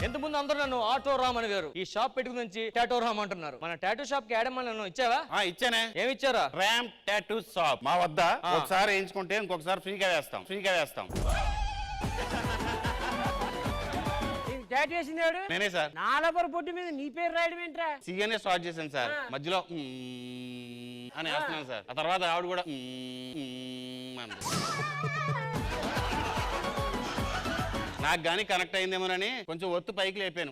ఎంత ముందు అందరూ నన్ను ఆటో రామ్ అని గారు ఈ షాప్ పెట్టుకుని నుంచి టాటో రామ్ అంటున్నారు. మన టాటూ షాప్ కి యాడమని నన్ను ఇచ్చావా? ఇచ్చానే. ఏమి ఇచ్చారా? ర్యామ్ టాటూ షాప్ మా వద్ద ఒకసారి వేయించుకుంటే ఇంకొకసారి ఫ్రీగా వేస్తాం. టాటూ వేసింది నేనే సార్. నాలపర పొట్టి మీద నీ పేరు రాయడం ఏంట్రా? సీఎనే స్టార్ట్ చేశాను సార్. మధ్యలో అని వేస్తున్నాను సార్. ఆ తర్వాత ఆవిడ కూడా నాకు గానీ కనెక్ట్ అయిందేమోనని కొంచెం ఒత్తు పైకి లేపాను.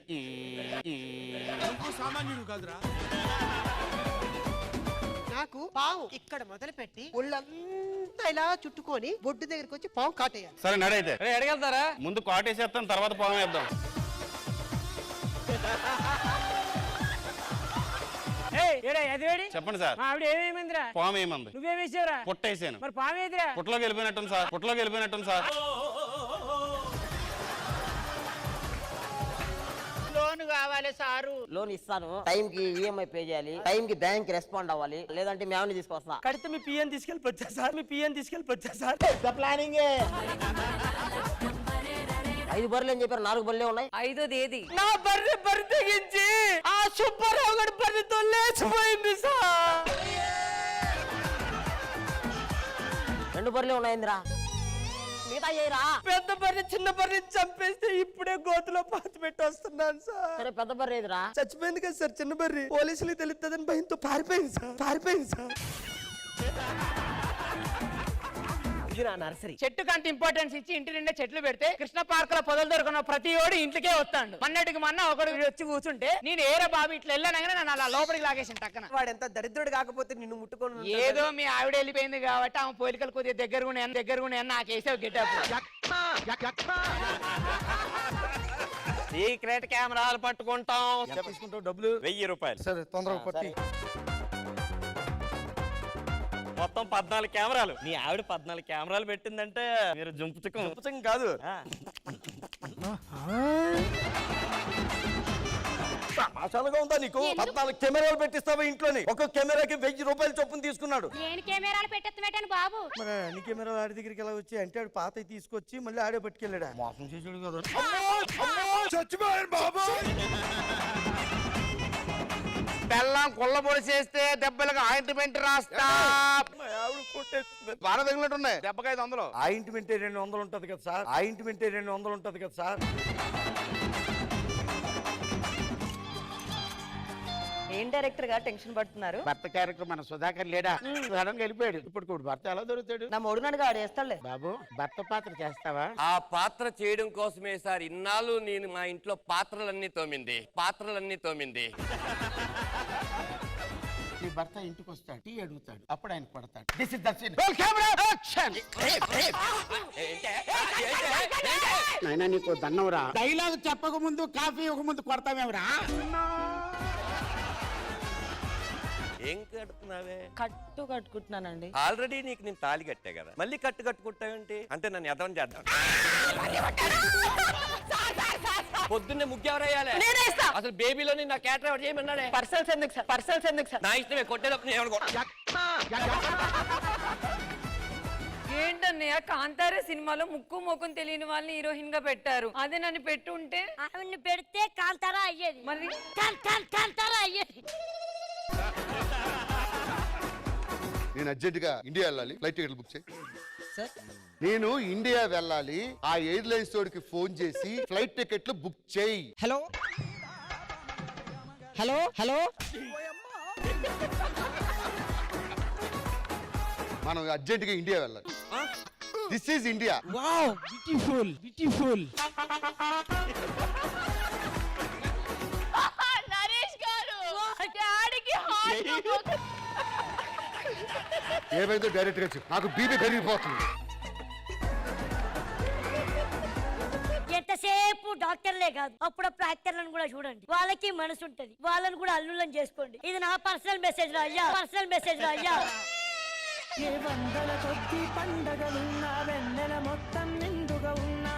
సామాన్యుడు కాదురా. నాకు పావు ఇక్కడ మొదలు పెట్టి ఒళ్ళంతా ఇలా చుట్టుకొని బొడ్డు దగ్గరికి వచ్చి పావు కాటేయాలి. సరే నడైతే అడగలుగుతారా? ముందు కాటేసేస్తాను, తర్వాత పాము వేద్దాం. చెప్పండి సార్. ఆవిడ ఏమేమిందిరా? పాము ఏమంది? నువ్వేమేసావురా? పుట్టేసాను. మరి పాము ఏదిరా? పుట్టలోకి వెళ్ళిపోయినట్టుంది సార్. లోన్ కావాలి సారు. లోన్ ఇస్తాను, టైం కి ఈఎంఐ పే చేయాలి, టైం కి బ్యాంక్ రెస్పాండ్ అవ్వాలి, లేదంటే మేము తీసుకొస్తా. కడితే మీ పిఎన్ తీసుకెళ్ళిపోచ్చా సార్? ప్లానింగ్ 5 బర్రెలు అని చెప్పారు, 4 బర్రెలే ఉన్నాయి. 5వ తేదీ నా బర్రె తెగించి ఆ సుబ్బారావు గారి బర్రెతో లేచిపోయింది సార్. 2 బర్రెలే ఉన్నాయిందిరా, మిగతా చేయరా. పెద్ద బర్రె చిన్న బర్రె చంపేస్తే ఇప్పుడే గోతులో పాతి పెట్టి వస్తున్నాను సార్. సరే పెద్ద బర్రె ఏదిరా? చచ్చిపోయింది కదా సార్ చిన్న బర్రె. పోలీసులకు తెలుస్తుందని భయంతో పారిపోయింది సార్. నర్సరీ చెట్టు కంత ఇంపార్టెన్స్ ఇచ్చి ఇంటి నిండా చెట్లు పెడితే కృష్ణ పార్క్ లో పొదలు దొరకన ప్రతి ఓడు ఇంటికే వస్తాడు. మన్నటికి మొన్న ఒకడు వచ్చి కూర్చుంటే నేను ఏరా బాబు ఇట్లా వెళ్ళానగానే నన్ను అలా లోపలికి లాగేసాను టక్కన. వాడు ఎంత దరిద్రుడు కాకపోతే నిన్ను ముట్టుకొని ఏదో మీ ఆవిడ వెళ్ళిపోయింది కాబట్టి ఆమె పోలికలు కొద్దిగా దగ్గరగా నాకేసావు గెటప్. సీక్రెట్ కెమెరాలు పట్టుకుంటాం. తీసుకుంటావు డబ్బులు? 1000 రూపాయలు. సరే తొందరగా కొట్టి. మొత్తం 14 కెమెరాలు. నీ ఆవిడ 14 కెమెరాలు పెట్టిందంటే మీరు జంపుచకం కాదు. ఆశాలుగా ఉందా నీకు? 14 కెమెరాలు పెట్టిస్తావా ఇంట్లోని? ఒక కెమెరాకి 1000 రూపాయలు చొప్పున తీసుకున్నాడు. నేను కెమెరాలు పెట్టేస్తాను బాబు. మరి అన్ని కెమెరాలు ఆడి దగ్గరికి ఎలా వచ్చి అంటే ఆడు పాత తీసుకొచ్చి మళ్ళీ ఆడే పట్టుకెళ్ళాడా? మోసం చేసాడు కదా. చచ్చిపోయాడు బాబు. బెల్లం కొల్లబొడి చేస్తే దెబ్బలకు ఆయింట్మెంట్ రాస్తా. బాగా తగిలినట్టున్నాయి దెబ్బకి 500. ఆయింట్మెంట్ 200 ఉంటది కదా సార్. ఏం డైరెక్టర్ గా టెన్షన్ పడుతున్నారు? భర్త క్యారెక్టర్ మన సుధాకర్ లేడా సడన్ గా వెళ్ళిపోయాడు. ఇప్పుడు భర్త ఎలా దొరుకుతాడు? నా మొడునాడుగా ఆడేస్తాడులే. బాబు భర్త పాత్ర చేస్తావా? ఆ పాత్ర చేయడం కోసమే సార్ ఇన్నాళ్ళు నేను మా ఇంట్లో పాత్రలన్నీ తోమింది. నీ భర్త ఇంటికి వస్తాడు, టీ అడుగుతాడు, అప్పుడు ఆయన కొడతాడు. This is the scene. Roll camera action. నాయనా నీకు దన్నవరా. డైలాగ్ చెప్పక ముందు కాఫీ ఒక ముందు కొడతావేవరా? ఏం కడుతున్నావే? కట్టు కట్టుకుంటున్నానండి. ఆల్రెడీ నీకు నేను తాళి కట్టా కదా, మళ్ళీ కట్టుకుంటావేంటి? అంటే నన్ను ఎదవం చేద్దాం. పొద్దున్నే ముగ్గెవరేయాలి? అసలు బేబీలోని నా క్యారెక్టర్ ఎవరు చేయమన్నాడే? పర్సనల్స్ ఎందుకు సార్? నా ఇష్టమే, కొట్టేటప్పుడు ఏంటన్నయ్య, కాంతారా సినిమాలో ముక్కు ముఖం తెలియని వాళ్ళని హీరోయిన్ గా పెట్టారు. అదే నన్ను పెట్టుంటే ఆవిడ్ని పెడితే కాంతారా అయ్యేది. మరి కాంతారా అయ్యేది. నేను అర్జెంట్ గా ఇండియా వెళ్ళాలి, ఫ్లైట్ టికెట్లు బుక్ చేయి. నేను ఇండియా వెళ్ళాలి, ఆ ఎయిర్లైన్స్ తోడికి ఫోన్ చేసి ఫ్లైట్ టికెట్లు బుక్ చేయి. హలో మనం అర్జెంట్ గా ఇండియా వెళ్ళాలి. This is India. Wow beautiful. Naresh గారు ఏమైందో డైరెక్ట్ గా చెప్పు, నాకు బీపీ పెరిగిపోతుంది. ఎంతసేపు డాక్టర్లే కాదు, అప్పుడప్పుడు యాక్టర్లను కూడా చూడండి. వాళ్ళకి మనసు ఉంటది, వాళ్ళని కూడా అల్లుళ్ళని చేసుకోండి. ఇది నా పర్సనల్ మెసేజ్ రా అయ్యా. ఏ వందల కొద్ది పండగలున్నా వెన్నెల మొత్తం నిండుగా ఉన్నా